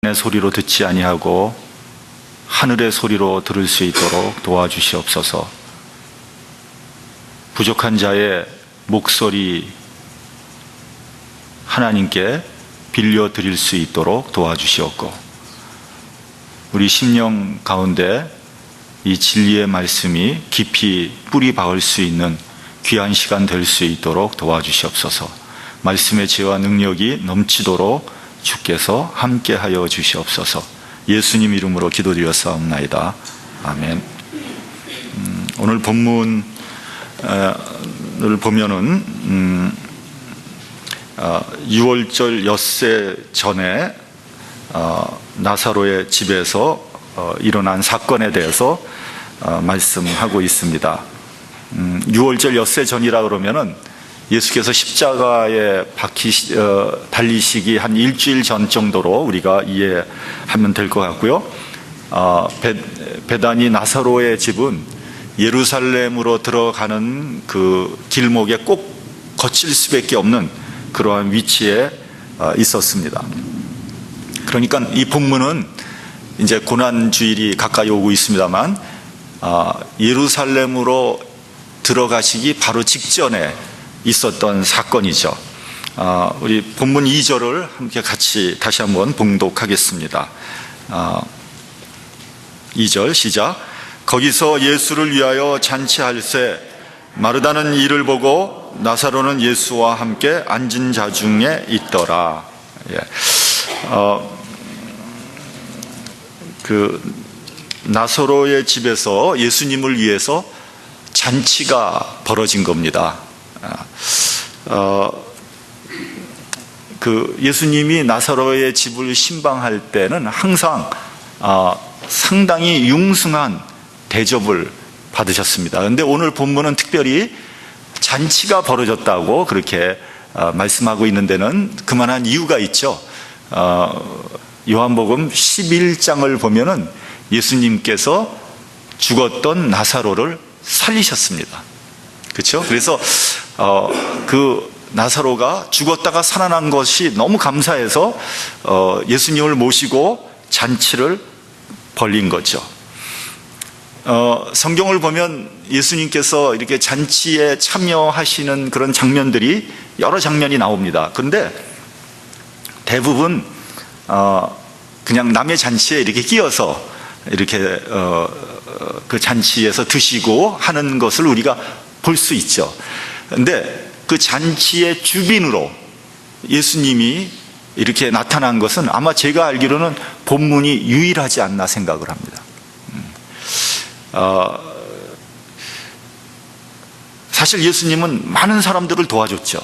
내 소리로 듣지 아니하고 하늘의 소리로 들을 수 있도록 도와주시옵소서. 부족한 자의 목소리 하나님께 빌려드릴 수 있도록 도와주시옵고, 우리 심령 가운데 이 진리의 말씀이 깊이 뿌리 박을 수 있는 귀한 시간 될 수 있도록 도와주시옵소서. 말씀의 지혜와 능력이 넘치도록 주께서 함께하여 주시옵소서. 예수님 이름으로 기도드렸사옵나이다. 아멘. 오늘 본문을 보면은 6월절 엿새 전에 나사로의 집에서 일어난 사건에 대해서 말씀하고 있습니다. 6월절 엿새 전이라 그러면은 예수께서 십자가에 달리시기 한 일주일 전 정도로 우리가 이해하면 될 것 같고요. 베다니 나사로의 집은 예루살렘으로 들어가는 그 길목에 꼭 거칠 수밖에 없는 그러한 위치에 있었습니다. 그러니까 이 본문은 이제 고난주일이 가까이 오고 있습니다만, 예루살렘으로 들어가시기 바로 직전에 있었던 사건이죠. 우리 본문 2절을 함께 같이 다시 한번 봉독하겠습니다. 2절 시작. 거기서 예수를 위하여 잔치할새 마르다는 이를 보고 나사로는 예수와 함께 앉은 자 중에 있더라. 그 나사로의 집에서 예수님을 위해서 잔치가 벌어진 겁니다. 그 예수님이 나사로의 집을 신방할 때는 항상 상당히 융숭한 대접을 받으셨습니다. 그런데 오늘 본문은 특별히 잔치가 벌어졌다고 그렇게 말씀하고 있는 데는 그만한 이유가 있죠. 요한복음 11장을 보면은 예수님께서 죽었던 나사로를 살리셨습니다. 그렇죠? 그래서 그 나사로가 죽었다가 살아난 것이 너무 감사해서 예수님을 모시고 잔치를 벌린 거죠. 성경을 보면 예수님께서 이렇게 잔치에 참여하시는 그런 장면들이 여러 장면이 나옵니다. 그런데 대부분 그냥 남의 잔치에 이렇게 끼어서 이렇게 그 잔치에서 드시고 하는 것을 우리가 볼 수 있죠. 그런데 그 잔치의 주빈으로 예수님이 이렇게 나타난 것은 아마 제가 알기로는 본문이 유일하지 않나 생각을 합니다. 사실 예수님은 많은 사람들을 도와줬죠.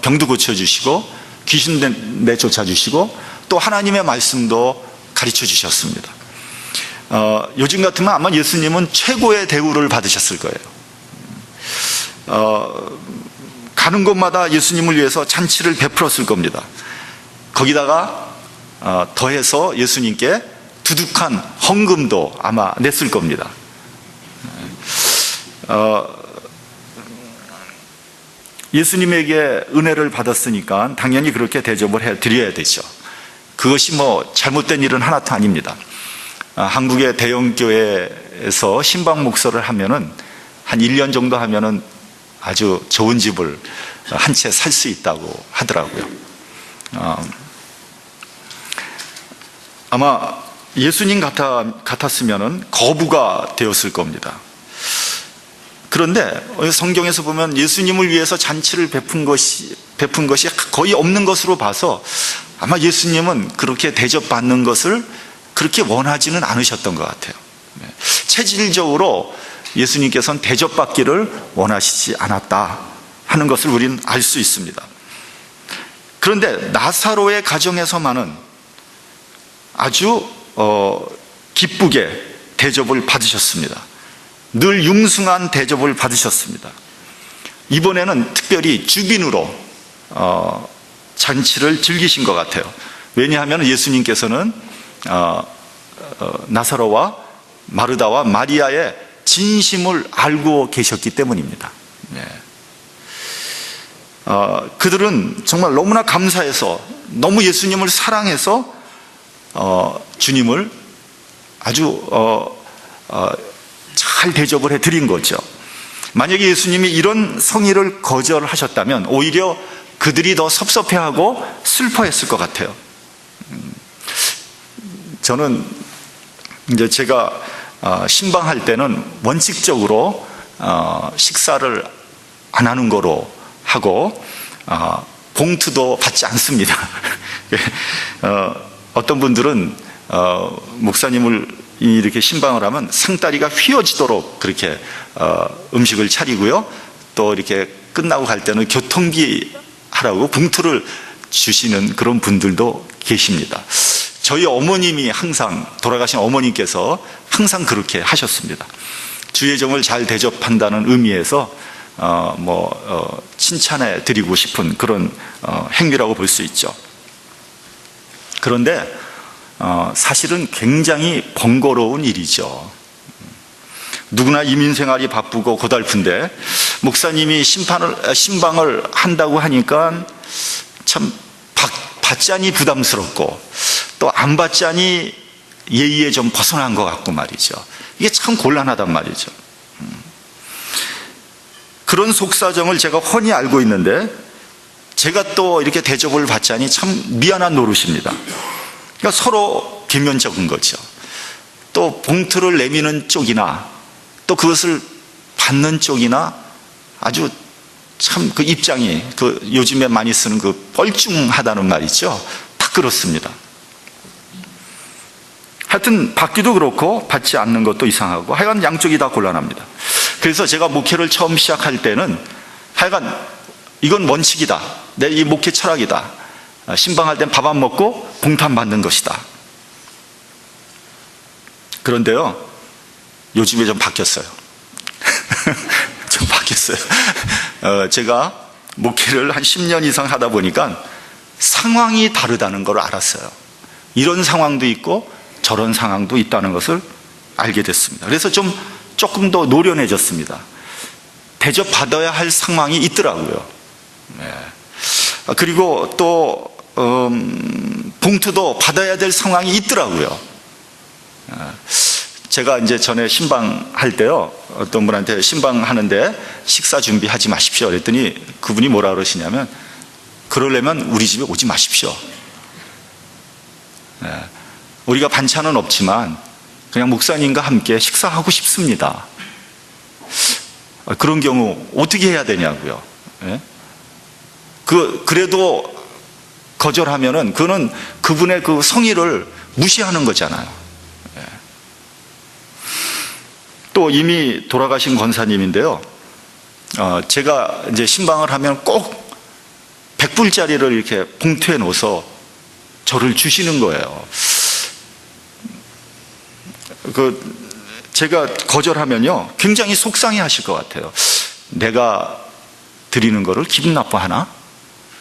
병도 고쳐주시고 귀신 내쫓아주시고 또 하나님의 말씀도 가르쳐 주셨습니다. 요즘 같으면 아마 예수님은 최고의 대우를 받으셨을 거예요. 가는 곳마다 예수님을 위해서 잔치를 베풀었을 겁니다. 거기다가 더해서 예수님께 두둑한 헌금도 아마 냈을 겁니다. 예수님에게 은혜를 받았으니까 당연히 그렇게 대접을 해드려야 되죠. 그것이 잘못된 일은 하나도 아닙니다. 한국의 대형교회에서 신방 목사를 하면은 한 1년 정도 하면은 아주 좋은 집을 한 채 살 수 있다고 하더라고요. 아마 예수님 같았으면은 거부가 되었을 겁니다. 그런데 성경에서 보면 예수님을 위해서 잔치를 베푼 것이 거의 없는 것으로 봐서 아마 예수님은 그렇게 대접받는 것을 그렇게 원하지는 않으셨던 것 같아요. 체질적으로 예수님께서는 대접받기를 원하시지 않았다 하는 것을 우리는 알 수 있습니다. 그런데 나사로의 가정에서만은 아주 기쁘게 대접을 받으셨습니다. 늘 융숭한 대접을 받으셨습니다. 이번에는 특별히 주빈으로 잔치를 즐기신 것 같아요. 왜냐하면 예수님께서는 나사로와 마르다와 마리아의 진심을 알고 계셨기 때문입니다. 그들은 정말 너무나 감사해서, 너무 예수님을 사랑해서 주님을 아주 잘 대접을 해드린 거죠. 만약에 예수님이 이런 성의를 거절하셨다면 오히려 그들이 더 섭섭해하고 슬퍼했을 것 같아요. 저는 이제 제가 신방할 때는 원칙적으로 식사를 안 하는 거로 하고 봉투도 받지 않습니다. 어떤 분들은 목사님을 이렇게 신방을 하면 상다리가 휘어지도록 그렇게 음식을 차리고요, 또 이렇게 끝나고 갈 때는 교통비 하라고 봉투를 주시는 그런 분들도 계십니다. 저희 어머님이 항상, 돌아가신 어머님께서 항상 그렇게 하셨습니다. 주의 종을 잘 대접한다는 의미에서 칭찬해 드리고 싶은 그런 행위라고 볼 수 있죠. 그런데 사실은 굉장히 번거로운 일이죠. 누구나 이민생활이 바쁘고 고달픈데 목사님이 신방을 한다고 하니까 참 받자니 부담스럽고 또 안 받자니 예의에 좀 벗어난 것 같고 말이죠. 이게 참 곤란하단 말이죠. 그런 속사정을 제가 훤히 알고 있는데 제가 또 이렇게 대접을 받자니 참 미안한 노릇입니다. 그러니까 서로 비면적인 거죠. 또 봉투를 내미는 쪽이나 또 그것을 받는 쪽이나 아주 참 그 입장이 요즘에 많이 쓰는 그 뻘쭘하다는 말이죠. 다 그렇습니다. 하여튼 받기도 그렇고 받지 않는 것도 이상하고 하여간 양쪽이 다 곤란합니다. 그래서 제가 목회를 처음 시작할 때는 하여간 이건 원칙이다, 내 이 목회 철학이다, 신방할 땐 밥 안 먹고 봉투 안 받는 것이다. 그런데요, 요즘에 좀 바뀌었어요. 좀 바뀌었어요. 제가 목회를 한 10년 이상 하다 보니까 상황이 다르다는 걸 알았어요. 이런 상황도 있고 저런 상황도 있다는 것을 알게 됐습니다. 그래서 조금 더 노련해졌습니다. 대접받아야 할 상황이 있더라고요. 네. 그리고 또 봉투도 받아야 될 상황이 있더라고요. 제가 이제 전에 신방할 때요, 어떤 분한테 신방하는데 식사 준비하지 마십시오 그랬더니 그분이 뭐라 그러시냐면, 그러려면 우리 집에 오지 마십시오. 네. 우리가 반찬은 없지만 그냥 목사님과 함께 식사하고 싶습니다. 그런 경우 어떻게 해야 되냐고요. 네? 그래도 거절하면은 그거는 그분의 그 성의를 무시하는 거잖아요. 네. 또 이미 돌아가신 권사님인데요, 제가 이제 신방을 하면 꼭 100불짜리를 이렇게 봉투에 넣어서 저를 주시는 거예요. 제가 거절하면요 굉장히 속상해 하실 것 같아요. 내가 드리는 거를 기분 나빠하나?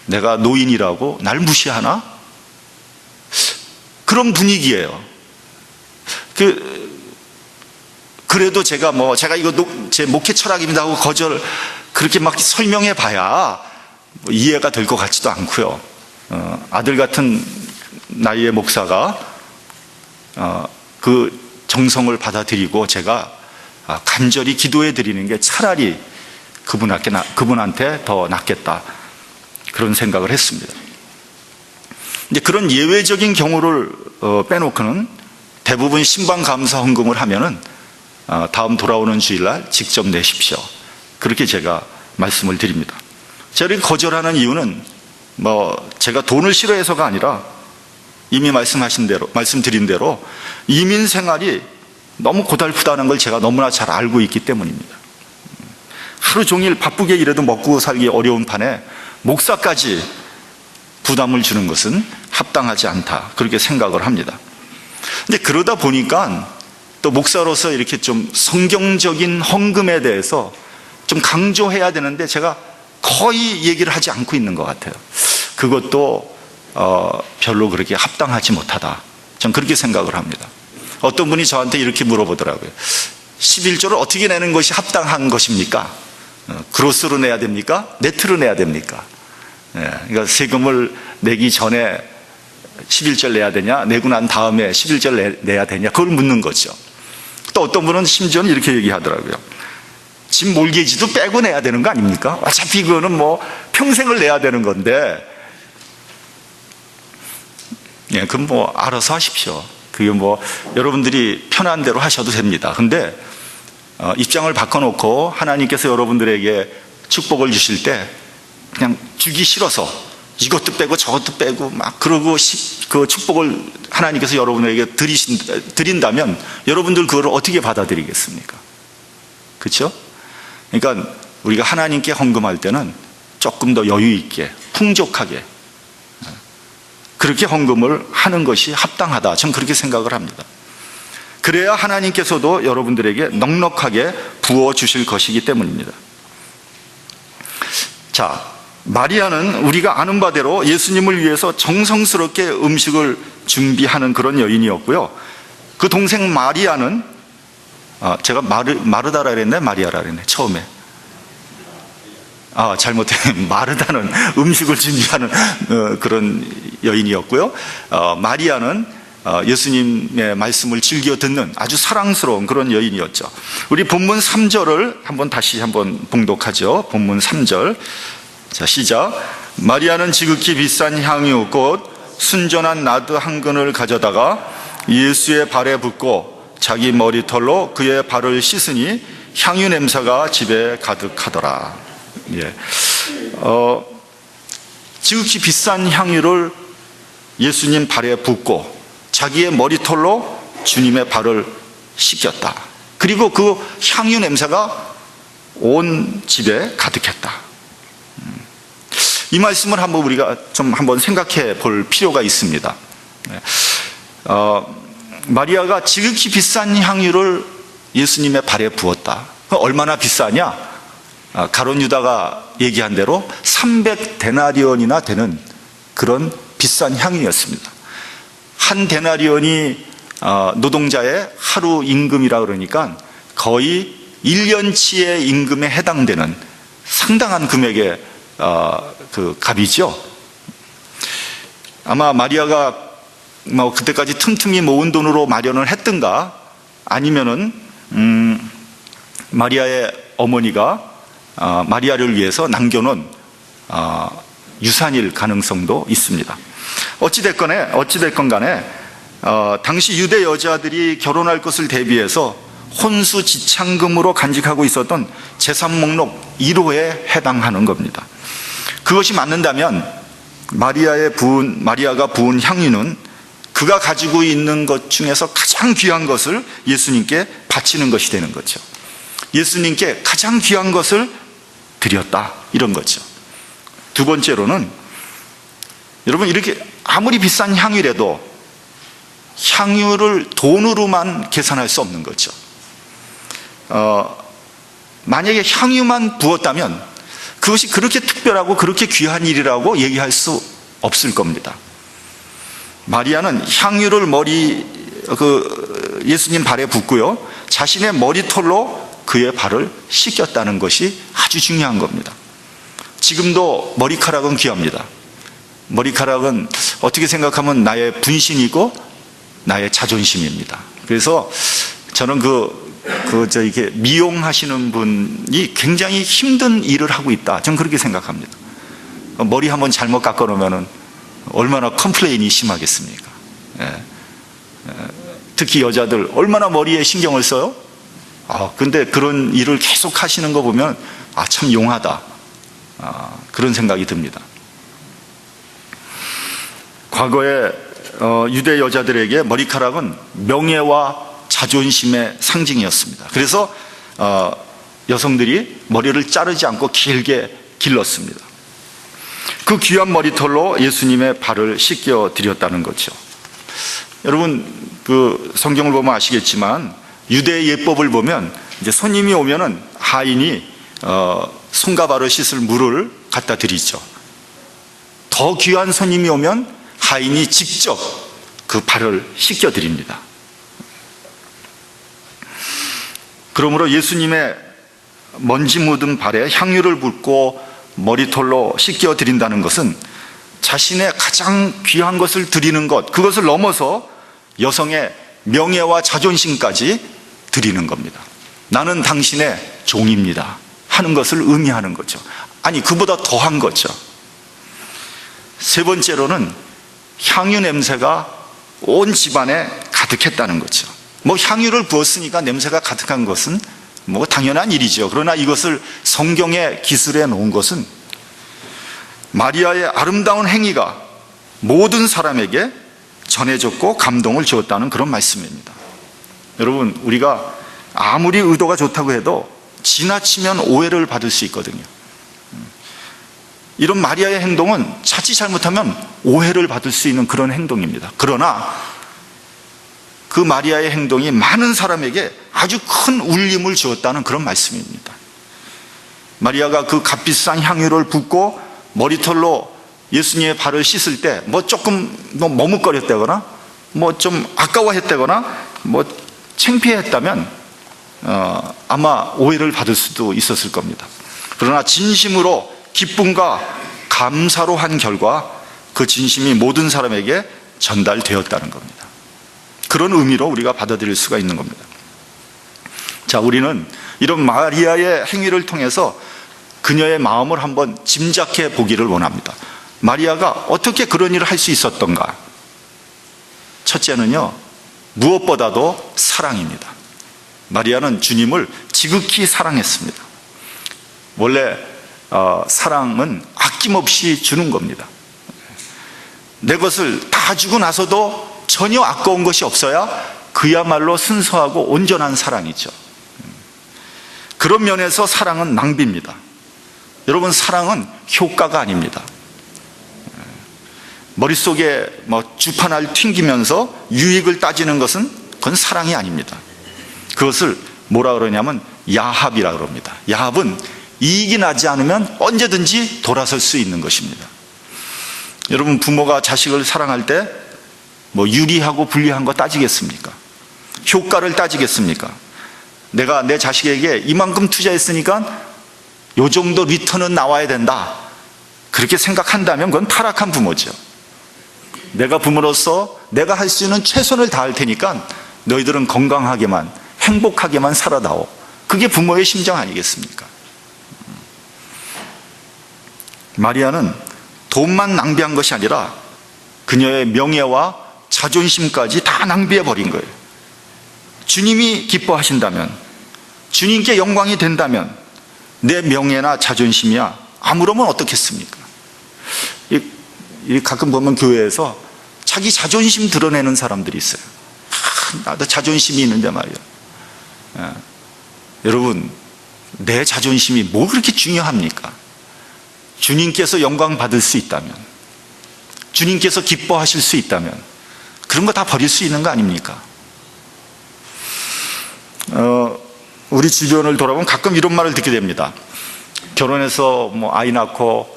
내가 노인이라고 날 무시하나? 그런 분위기예요. 그래도 제가 이거 제 목회 철학입니다 하고 그렇게 막 설명해 봐야 이해가 될 것 같지도 않고요. 아들 같은 나이의 목사가 그 정성을 받아들이고 제가 간절히 기도해 드리는 게 차라리 그분한테 더 낫겠다, 그런 생각을 했습니다. 근데 그런 예외적인 경우를 빼놓고는 대부분 신방 감사 헌금을 하면은 다음 돌아오는 주일날 직접 내십시오, 그렇게 제가 말씀을 드립니다. 제가 거절하는 이유는 제가 돈을 싫어해서가 아니라 이미 말씀드린 대로 이민 생활이 너무 고달프다는 걸 제가 너무나 잘 알고 있기 때문입니다. 하루 종일 바쁘게 일해도 먹고 살기 어려운 판에 목사까지 부담을 주는 것은 합당하지 않다, 그렇게 생각을 합니다. 근데 그러다 보니까 또 목사로서 이렇게 좀 성경적인 헌금에 대해서 좀 강조해야 되는데 제가 거의 얘기를 하지 않고 있는 것 같아요. 그것도 별로 그렇게 합당하지 못하다, 전 그렇게 생각을 합니다. 어떤 분이 저한테 이렇게 물어보더라고요. 11조를 어떻게 내는 것이 합당한 것입니까? 그로스로 내야 됩니까? 네트로 내야 됩니까? 그러니까 세금을 내기 전에 11절 내야 되냐, 내고 난 다음에 11절 내야 되냐, 그걸 묻는 거죠. 또 어떤 분은 심지어는 이렇게 얘기하더라고요. 집 몰개지도 빼고 내야 되는 거 아닙니까? 어차피 그거는 뭐 평생을 내야 되는 건데, 예, 그건 뭐 알아서 하십시오. 그게 뭐 여러분들이 편한 대로 하셔도 됩니다. 근데 입장을 바꿔놓고 하나님께서 여러분들에게 축복을 주실 때 그냥 주기 싫어서 이것도 빼고 저것도 빼고 막 그러고 그 축복을 하나님께서 여러분에게 드린다면 여러분들 그걸 어떻게 받아들이겠습니까? 그렇죠? 그러니까 우리가 하나님께 헌금할 때는 조금 더 여유 있게 풍족하게 그렇게 헌금을 하는 것이 합당하다, 저는 그렇게 생각을 합니다. 그래야 하나님께서도 여러분들에게 넉넉하게 부어주실 것이기 때문입니다. 자, 마리아는 우리가 아는 바대로 예수님을 위해서 정성스럽게 음식을 준비하는 그런 여인이었고요. 그 동생 마리아는 제가 마르다라 그랬네, 마리아라 그랬네, 처음에. 잘못했네. 마르다는 음식을 준비하는 그런 여인이었고요. 마리아는 예수님의 말씀을 즐겨 듣는 아주 사랑스러운 그런 여인이었죠. 우리 본문 3절을 다시 한번 봉독하죠. 본문 3절. 자, 시작. 마리아는 지극히 비싼 향유 곧 순전한 나드 한 근을 가져다가 예수의 발에 붓고 자기 머리털로 그의 발을 씻으니 향유 냄새가 집에 가득하더라. 예. 지극히 비싼 향유를 예수님 발에 붓고 자기의 머리털로 주님의 발을 씻겼다. 그리고 그 향유 냄새가 온 집에 가득했다. 이 말씀을 한번 우리가 좀 한번 생각해 볼 필요가 있습니다. 마리아가 지극히 비싼 향유를 예수님의 발에 부었다. 얼마나 비싸냐? 가룟 유다가 얘기한 대로 300데나리온이나 되는 그런 비싼 향유였습니다. 한 데나리온이 노동자의 하루 임금이라 그러니까 거의 1년치의 임금에 해당되는 상당한 금액의 그 값이죠. 아마 마리아가 뭐 그때까지 틈틈이 모은 돈으로 마련을 했든가 아니면은 마리아의 어머니가 마리아를 위해서 남겨놓은 유산일 가능성도 있습니다. 어찌됐건 간에 당시 유대 여자들이 결혼할 것을 대비해서 혼수 지참금으로 간직하고 있었던 재산 목록 1호에 해당하는 겁니다. 그것이 맞는다면 마리아가 부은 향유는 그가 가지고 있는 것 중에서 가장 귀한 것을 예수님께 바치는 것이 되는 거죠. 예수님께 가장 귀한 것을 드렸다, 이런 거죠. 두 번째로는 여러분, 이렇게 아무리 비싼 향유라도 향유를 돈으로만 계산할 수 없는 거죠. 만약에 향유만 부었다면 그것이 그렇게 특별하고 그렇게 귀한 일이라고 얘기할 수 없을 겁니다. 마리아는 향유를 예수님 발에 붓고요, 자신의 머리털로 그의 발을 씻겼다는 것이 아주 중요한 겁니다. 지금도 머리카락은 귀합니다. 머리카락은 어떻게 생각하면 나의 분신이고 나의 자존심입니다. 그래서 저는 이렇게 미용하시는 분이 굉장히 힘든 일을 하고 있다, 저는 그렇게 생각합니다. 머리 한번 잘못 깎아 놓으면 얼마나 컴플레인이 심하겠습니까? 특히 여자들 얼마나 머리에 신경을 써요? 근데 그런 일을 계속 하시는 거 보면 참 용하다, 그런 생각이 듭니다. 과거에 유대 여자들에게 머리카락은 명예와 자존심의 상징이었습니다. 그래서 여성들이 머리를 자르지 않고 길게 길렀습니다. 그 귀한 머리털로 예수님의 발을 씻겨 드렸다는 거죠. 여러분, 그 성경을 보면 아시겠지만 유대 예법을 보면 이제 손님이 오면은 하인이 손과 발을 씻을 물을 갖다 드리죠. 더 귀한 손님이 오면 하인이 직접 그 발을 씻겨 드립니다. 그러므로 예수님의 먼지 묻은 발에 향유를 붓고 머리털로 씻겨 드린다는 것은 자신의 가장 귀한 것을 드리는 것, 그것을 넘어서 여성의 명예와 자존심까지 드리는 겁니다. 나는 당신의 종입니다 하는 것을 의미하는 거죠. 아니, 그보다 더한 거죠. 세 번째로는 향유 냄새가 온 집안에 가득했다는 거죠. 뭐 향유를 부었으니까 냄새가 가득한 것은 뭐 당연한 일이죠. 그러나 이것을 성경에 기술해 놓은 것은 마리아의 아름다운 행위가 모든 사람에게 전해졌고 감동을 주었다는 그런 말씀입니다. 여러분, 우리가 아무리 의도가 좋다고 해도 지나치면 오해를 받을 수 있거든요. 이런 마리아의 행동은 자칫 잘못하면 오해를 받을 수 있는 그런 행동입니다. 그러나 그 마리아의 행동이 많은 사람에게 아주 큰 울림을 주었다는 그런 말씀입니다. 마리아가 그 값비싼 향유를 붓고 머리털로 예수님의 발을 씻을 때 뭐 조금 머뭇거렸다거나 뭐 좀 아까워했다거나 뭐 창피했다면 아마 오해를 받을 수도 있었을 겁니다. 그러나 진심으로 기쁨과 감사로 한 결과 그 진심이 모든 사람에게 전달되었다는 겁니다. 그런 의미로 우리가 받아들일 수가 있는 겁니다. 자, 우리는 이런 마리아의 행위를 통해서 그녀의 마음을 한번 짐작해 보기를 원합니다. 마리아가 어떻게 그런 일을 할 수 있었던가? 첫째는요, 무엇보다도 사랑입니다. 마리아는 주님을 지극히 사랑했습니다. 원래 사랑은 아낌없이 주는 겁니다. 내 것을 다 주고 나서도 전혀 아까운 것이 없어야 그야말로 순수하고 온전한 사랑이죠. 그런 면에서 사랑은 낭비입니다. 여러분, 사랑은 효과가 아닙니다. 머릿속에 뭐 주판을 튕기면서 유익을 따지는 것은 그건 사랑이 아닙니다. 그것을 뭐라 그러냐면 야합이라 그럽니다. 야합은 이익이 나지 않으면 언제든지 돌아설 수 있는 것입니다. 여러분, 부모가 자식을 사랑할 때 뭐 유리하고 불리한 거 따지겠습니까? 효과를 따지겠습니까? 내가 내 자식에게 이만큼 투자했으니까 요 정도 리턴은 나와야 된다, 그렇게 생각한다면 그건 타락한 부모죠. 내가 부모로서 내가 할 수 있는 최선을 다할 테니까 너희들은 건강하게만 행복하게만 살아다오, 그게 부모의 심정 아니겠습니까? 마리아는 돈만 낭비한 것이 아니라 그녀의 명예와 자존심까지 다 낭비해 버린 거예요. 주님이 기뻐하신다면, 주님께 영광이 된다면 내 명예나 자존심이야 아무러면 어떻겠습니까? 가끔 보면 교회에서 자기 자존심 드러내는 사람들이 있어요. 나도 자존심이 있는데 말이야. 여러분, 내 자존심이 뭐 그렇게 중요합니까? 주님께서 영광 받을 수 있다면, 주님께서 기뻐하실 수 있다면 그런 거 다 버릴 수 있는 거 아닙니까? 우리 주변을 돌아보면 가끔 이런 말을 듣게 됩니다. 결혼해서 뭐 아이 낳고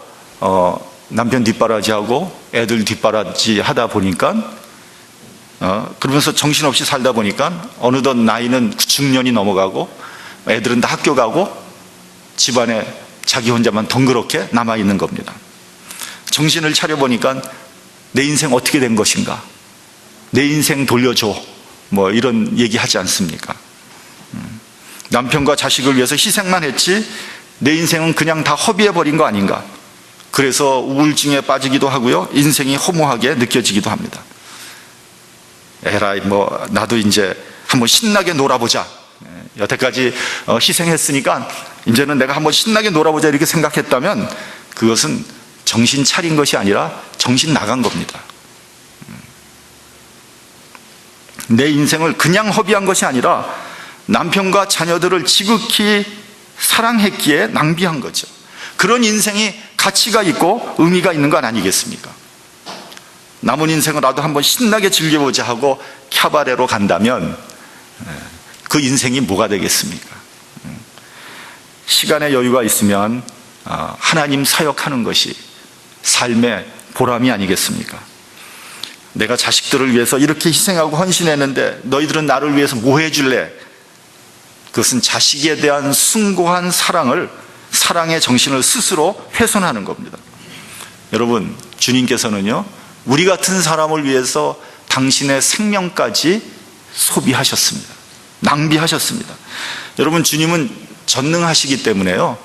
남편 뒷바라지하고 애들 뒷바라지 하다 보니까 그러면서 정신없이 살다 보니까 어느덧 나이는 중년이 넘어가고 애들은 다 학교 가고 집안에 자기 혼자만 덩그렇게 남아있는 겁니다. 정신을 차려보니까 내 인생 어떻게 된 것인가? 내 인생 돌려줘, 뭐 이런 얘기 하지 않습니까? 남편과 자식을 위해서 희생만 했지 내 인생은 그냥 다 허비해버린 거 아닌가? 그래서 우울증에 빠지기도 하고요, 인생이 허무하게 느껴지기도 합니다. 에라이, 뭐 나도 이제 한번 신나게 놀아보자, 여태까지 희생했으니까 이제는 내가 한번 신나게 놀아보자, 이렇게 생각했다면 그것은 정신 차린 것이 아니라 정신 나간 겁니다. 내 인생을 그냥 허비한 것이 아니라 남편과 자녀들을 지극히 사랑했기에 낭비한 거죠. 그런 인생이 가치가 있고 의미가 있는 건 아니겠습니까? 남은 인생을 나도 한번 신나게 즐겨보자 하고 캬바레로 간다면 그 인생이 뭐가 되겠습니까? 시간의 여유가 있으면 하나님 사역하는 것이 삶의 보람이 아니겠습니까? 내가 자식들을 위해서 이렇게 희생하고 헌신했는데 너희들은 나를 위해서 뭐 해줄래? 그것은 자식에 대한 숭고한 사랑의 정신을 스스로 훼손하는 겁니다. 여러분, 주님께서는요, 우리 같은 사람을 위해서 당신의 생명까지 소비하셨습니다. 낭비하셨습니다. 여러분, 주님은 전능하시기 때문에요,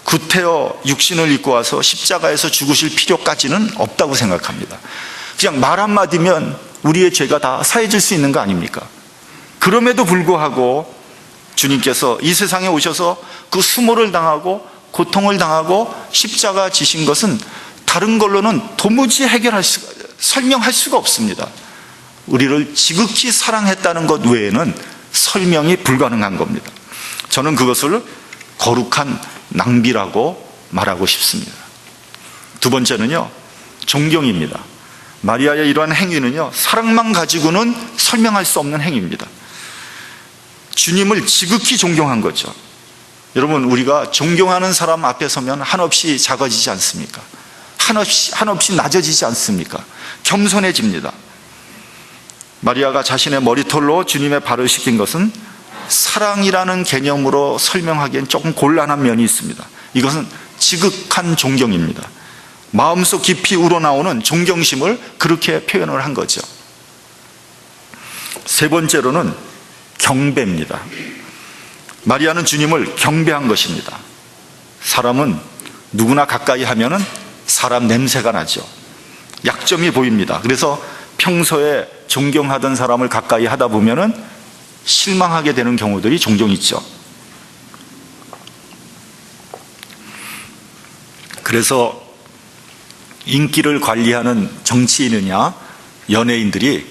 구태여 육신을 입고 와서 십자가에서 죽으실 필요까지는 없다고 생각합니다. 그냥 말 한마디면 우리의 죄가 다 사해질 수 있는 거 아닙니까? 그럼에도 불구하고 주님께서 이 세상에 오셔서 그 수모를 당하고 고통을 당하고 십자가 지신 것은 다른 걸로는 도무지 설명할 수가 없습니다. 우리를 지극히 사랑했다는 것 외에는 설명이 불가능한 겁니다. 저는 그것을 거룩한 낭비라고 말하고 싶습니다. 두 번째는요, 존경입니다. 마리아의 이러한 행위는요, 사랑만 가지고는 설명할 수 없는 행위입니다. 주님을 지극히 존경한 거죠. 여러분, 우리가 존경하는 사람 앞에 서면 한없이 작아지지 않습니까? 한없이 낮아지지 않습니까? 겸손해집니다. 마리아가 자신의 머리털로 주님의 발을 씻긴 것은 사랑이라는 개념으로 설명하기엔 조금 곤란한 면이 있습니다. 이것은 지극한 존경입니다. 마음속 깊이 우러나오는 존경심을 그렇게 표현을 한 거죠. 세 번째로는 경배입니다. 마리아는 주님을 경배한 것입니다. 사람은 누구나 가까이 하면은 사람 냄새가 나죠. 약점이 보입니다. 그래서 평소에 존경하던 사람을 가까이 하다 보면은 실망하게 되는 경우들이 종종 있죠. 그래서 인기를 관리하는 정치인이냐 연예인들이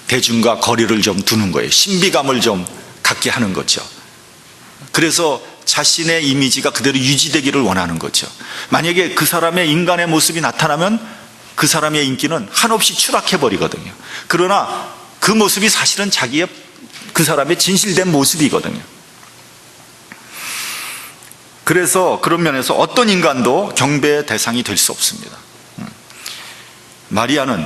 대중과 거리를 좀 두는 거예요. 신비감을 좀 갖게 하는 거죠. 그래서 자신의 이미지가 그대로 유지되기를 원하는 거죠. 만약에 그 사람의 인간의 모습이 나타나면 그 사람의 인기는 한없이 추락해버리거든요. 그러나 그 모습이 사실은 그 사람의 진실된 모습이거든요. 그래서 그런 면에서 어떤 인간도 경배의 대상이 될 수 없습니다. 마리아는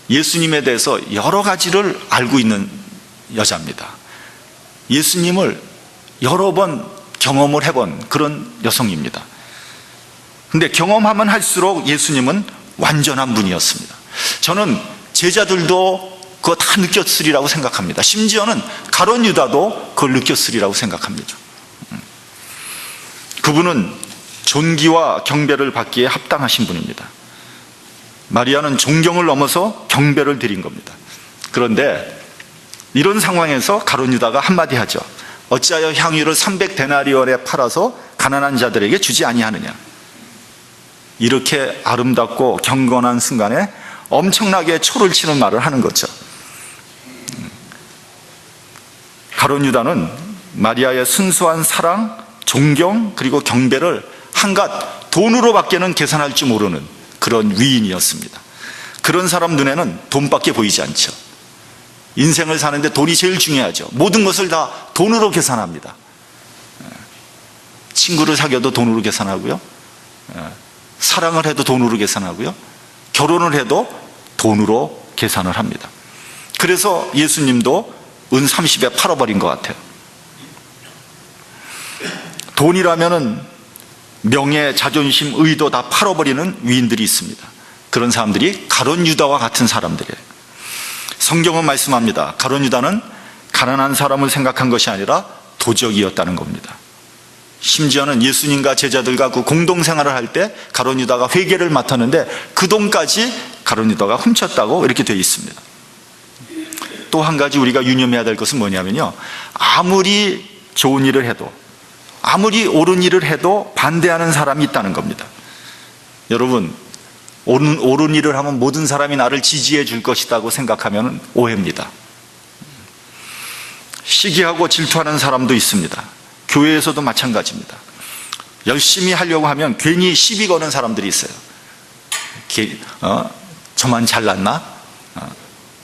예수님에 대해서 여러 가지를 알고 있는 여자입니다. 예수님을 여러 번 경험을 해본 그런 여성입니다. 근데 경험하면 할수록 예수님은 완전한 분이었습니다. 저는 제자들도 그거 다 느꼈으리라고 생각합니다. 심지어는 가룟 유다도 그걸 느꼈으리라고 생각합니다. 그분은 존귀와 경배를 받기에 합당하신 분입니다. 마리아는 존경을 넘어서 경배를 드린 겁니다. 그런데 이런 상황에서 가룟 유다가 한마디 하죠. 어찌하여 향유를 300데나리온에 팔아서 가난한 자들에게 주지 아니하느냐. 이렇게 아름답고 경건한 순간에 엄청나게 초를 치는 말을 하는 거죠. 가룟 유다는 마리아의 순수한 사랑, 존경, 그리고 경배를 한갓 돈으로 밖에는 계산할 줄 모르는 그런 위인이었습니다. 그런 사람 눈에는 돈밖에 보이지 않죠. 인생을 사는데 돈이 제일 중요하죠. 모든 것을 다 돈으로 계산합니다. 친구를 사귀어도 돈으로 계산하고요, 사랑을 해도 돈으로 계산하고요, 결혼을 해도 돈으로 계산을 합니다. 그래서 예수님도 은 30에 팔아버린 것 같아요. 돈이라면은 명예, 자존심, 의도 다 팔아버리는 위인들이 있습니다. 그런 사람들이 가룟 유다와 같은 사람들이에요. 성경은 말씀합니다. 가룟 유다는 가난한 사람을 생각한 것이 아니라 도적이었다는 겁니다. 심지어는 예수님과 제자들과 그 공동생활을 할 때 가룟 유다가 회계를 맡았는데 그 돈까지 가룟 유다가 훔쳤다고 이렇게 되어 있습니다. 또 한 가지 우리가 유념해야 될 것은 뭐냐면요, 아무리 좋은 일을 해도, 아무리 옳은 일을 해도 반대하는 사람이 있다는 겁니다. 여러분, 옳은 일을 하면 모든 사람이 나를 지지해 줄 것이라고 생각하면 오해입니다. 시기하고 질투하는 사람도 있습니다. 교회에서도 마찬가지입니다. 열심히 하려고 하면 괜히 시비 거는 사람들이 있어요. 저만 잘났나?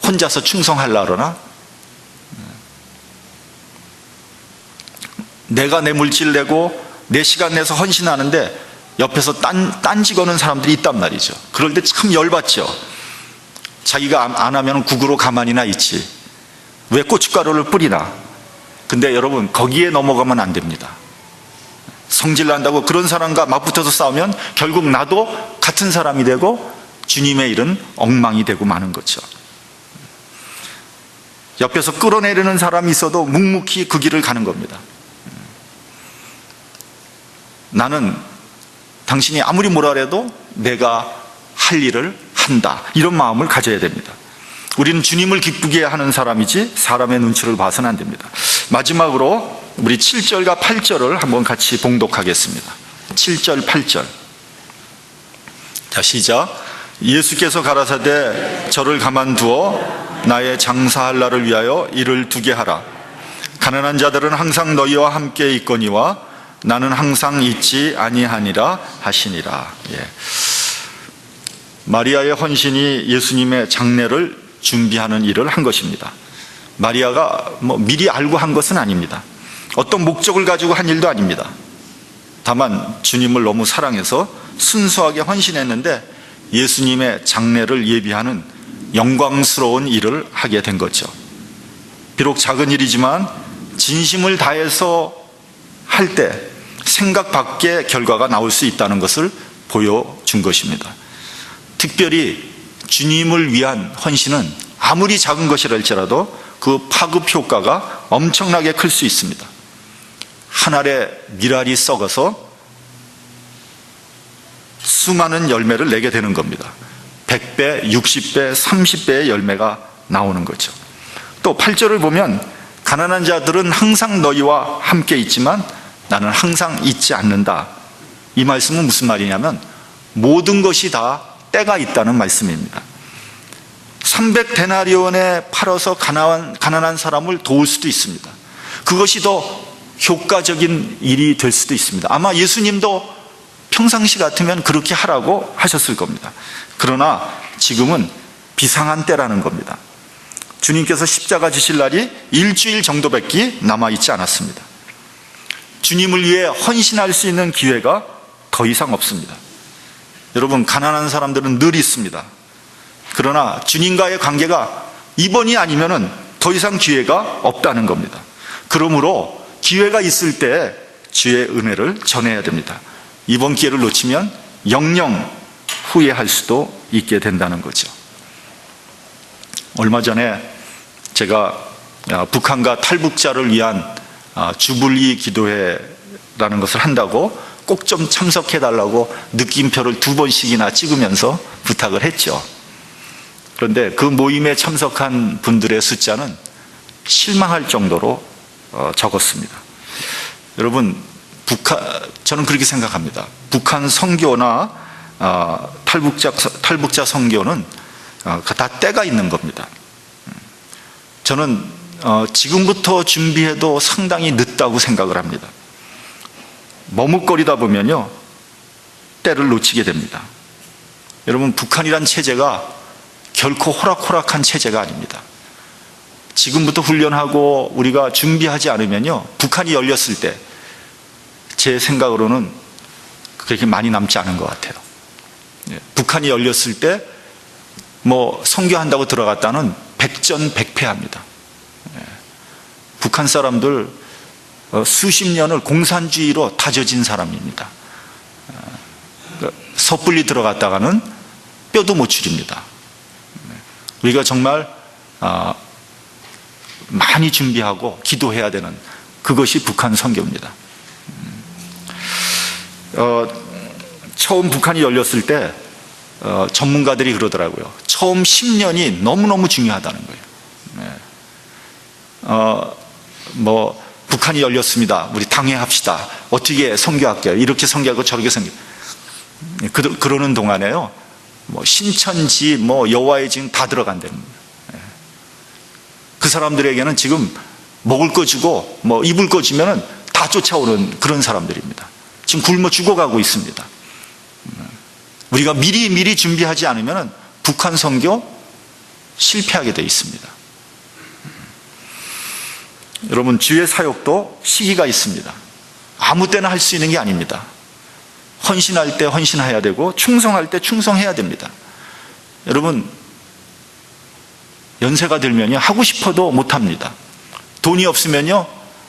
혼자서 충성하려고 그러나? 내가 내 물질 내고 내 시간 내서 헌신하는데 옆에서 딴지 거는 사람들이 있단 말이죠. 그럴 때 참 열받죠. 자기가 안 하면 국으로 가만히나 있지, 왜 고춧가루를 뿌리나. 근데 여러분, 거기에 넘어가면 안 됩니다. 성질 난다고 그런 사람과 맞붙어서 싸우면 결국 나도 같은 사람이 되고 주님의 일은 엉망이 되고 마는 거죠. 옆에서 끌어내리는 사람이 있어도 묵묵히 그 길을 가는 겁니다. 나는 당신이 아무리 뭐라 해도 내가 할 일을 한다, 이런 마음을 가져야 됩니다. 우리는 주님을 기쁘게 하는 사람이지 사람의 눈치를 봐서는 안 됩니다. 마지막으로 우리 7절과 8절을 한번 같이 봉독하겠습니다. 7절 8절. 자, 시작. 예수께서 가라사대 저를 가만두어 나의 장사할 날을 위하여 일을 두게 하라. 가난한 자들은 항상 너희와 함께 있거니와 나는 항상 있지 아니하니라 하시니라. 마리아의 헌신이 예수님의 장례를 준비하는 일을 한 것입니다. 마리아가 미리 알고 한 것은 아닙니다. 어떤 목적을 가지고 한 일도 아닙니다. 다만 주님을 너무 사랑해서 순수하게 헌신했는데 예수님의 장례를 예비하는 영광스러운 일을 하게 된 거죠. 비록 작은 일이지만 진심을 다해서 할 때 생각 밖의 결과가 나올 수 있다는 것을 보여준 것입니다. 특별히 주님을 위한 헌신은 아무리 작은 것이랄지라도 그 파급 효과가 엄청나게 클 수 있습니다. 한 알의 밀알이 썩어서 수많은 열매를 내게 되는 겁니다. 100배, 60배, 30배의 열매가 나오는 거죠. 또 8절을 보면 가난한 자들은 항상 너희와 함께 있지만 나는 항상 있지 않는다. 이 말씀은 무슨 말이냐면 모든 것이 다 때가 있다는 말씀입니다. 300데나리온에 팔아서 가난한 사람을 도울 수도 있습니다. 그것이 더 효과적인 일이 될 수도 있습니다. 아마 예수님도 평상시 같으면 그렇게 하라고 하셨을 겁니다. 그러나 지금은 비상한 때라는 겁니다. 주님께서 십자가 지실 날이 일주일 정도밖에 남아있지 않았습니다. 주님을 위해 헌신할 수 있는 기회가 더 이상 없습니다. 여러분, 가난한 사람들은 늘 있습니다. 그러나 주님과의 관계가 이번이 아니면 더 이상 기회가 없다는 겁니다. 그러므로 기회가 있을 때 주의 은혜를 전해야 됩니다. 이번 기회를 놓치면 영영 후회할 수도 있게 된다는 거죠. 얼마 전에 제가 북한과 탈북자를 위한 주불리 기도회라는 것을 한다고 꼭 좀 참석해달라고 느낌표를 2번씩이나 찍으면서 부탁을 했죠. 그런데 그 모임에 참석한 분들의 숫자는 실망할 정도로 적었습니다. 여러분, 저는 그렇게 생각합니다. 북한 선교나 탈북자 선교는 다 때가 있는 겁니다. 저는 지금부터 준비해도 상당히 늦다고 생각을 합니다. 머뭇거리다 보면요, 때를 놓치게 됩니다. 여러분, 북한이란 체제가 결코 호락호락한 체제가 아닙니다. 지금부터 훈련하고 우리가 준비하지 않으면요, 북한이 열렸을 때 제 생각으로는 그렇게 많이 남지 않은 것 같아요. 북한이 열렸을 때 선교한다고 들어갔다는 백전백패합니다. 북한 사람들 수십 년을 공산주의로 다져진 사람입니다. 섣불리 들어갔다가는 뼈도 못 추립니다. 우리가 정말 많이 준비하고 기도해야 되는 그것이 북한 선교입니다. 처음 북한이 열렸을 때 전문가들이 그러더라고요. 처음 10년이 너무너무 중요하다는 거예요. 북한이 열렸습니다. 우리 당회합시다. 어떻게 선교할게요? 이렇게 선교하고 저렇게 선교. 그러는 동안에요, 신천지, 여호와의 증 다 들어간다는 거예요. 그 사람들에게는 지금 먹을 거 주고 입을 거 주면은 다 쫓아오는 그런 사람들입니다. 지금 굶어 죽어가고 있습니다. 우리가 미리 준비하지 않으면 북한 선교 실패하게 되어 있습니다. 여러분, 주의 사역도 시기가 있습니다. 아무 때나 할 수 있는 게 아닙니다. 헌신할 때 헌신해야 되고 충성할 때 충성해야 됩니다. 여러분, 연세가 들면요, 하고 싶어도 못합니다. 돈이 없으면요,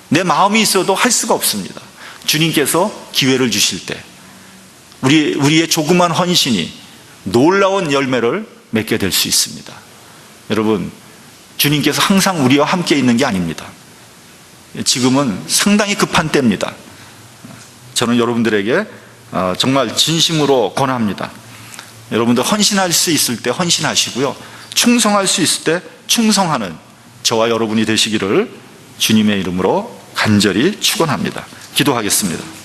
내 마음이 있어도 할 수가 없습니다. 주님께서 기회를 주실 때 우리의 조그만 헌신이 놀라운 열매를 맺게 될 수 있습니다. 여러분, 주님께서 항상 우리와 함께 있는 게 아닙니다. 지금은 상당히 급한 때입니다. 저는 여러분들에게 정말 진심으로 권합니다. 여러분들 헌신할 수 있을 때 헌신하시고요, 충성할 수 있을 때 충성하는 저와 여러분이 되시기를 주님의 이름으로 간절히 축원합니다. 기도하겠습니다.